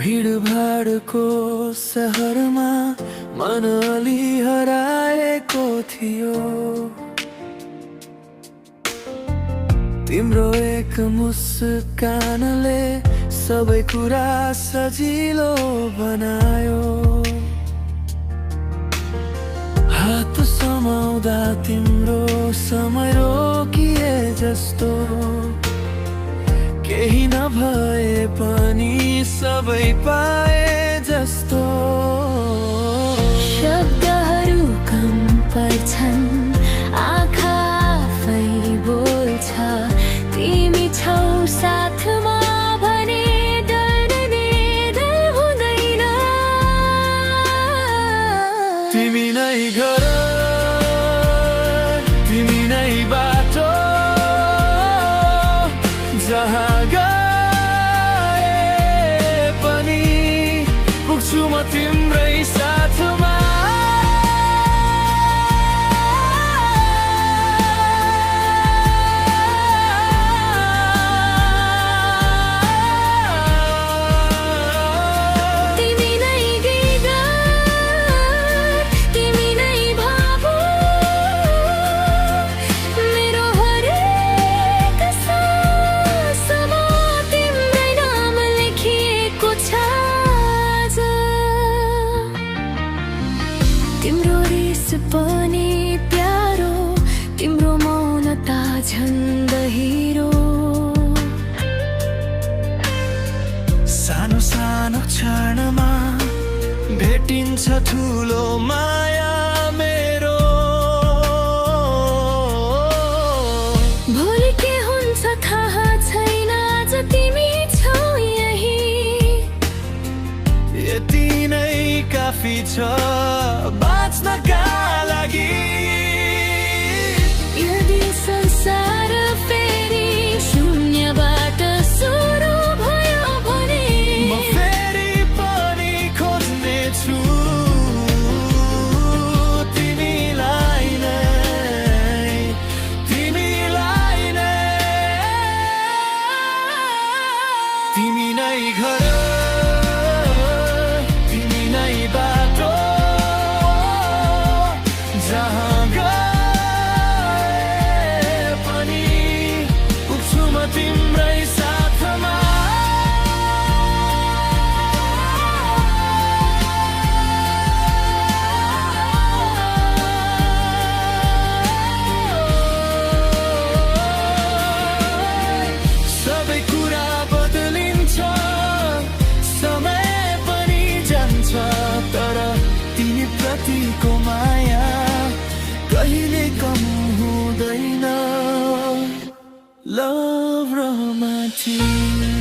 भिडभाडको सहरमा मन अलि हराएको थियो। तिम्रो एक मुस्कानले सबै कुरा सजिलो बनायो। हात समाउँदा तिम्रो समय रोकिए जस्तो, केही नभए पनि सबै पाए जस्तो। शब्दहरू कम पर्छन्, आँखा आफै बोल्छ। तिमी छौ साथमा भने डर्ने डर हुँदैन। तिमी नै घर, तिमी नै बाटो, जहाँ गए पनि पुग्छु म तिम्रै साथमा। तिम्रो रिस पनि प्यारो, तिम्रो मौनता झन् गहिरो। सानो सानो क्षणमा भेटिन्छ ठुलो माया मेरो। भोलि के हुन्छ थाहा छैन, आज तिमी छौ यही। यति नै काफी छ बाँच्नका लागि। यदि संसार फेरि शून्यबाट सुरु भयो भने म फेरि पनि खोज्ने छु तिमीलाई नै, तिमीलाई नै। तिमी नै घर, तिमी नै बाटो, जहाँ गए पनि पुग्छु म तिम्रै साथमा। सबै कुरा बदलिन्छ, समय पनि जान्छ, तर तिमी प्रतिको माया कहिले कम हुँदैन। Love romantic.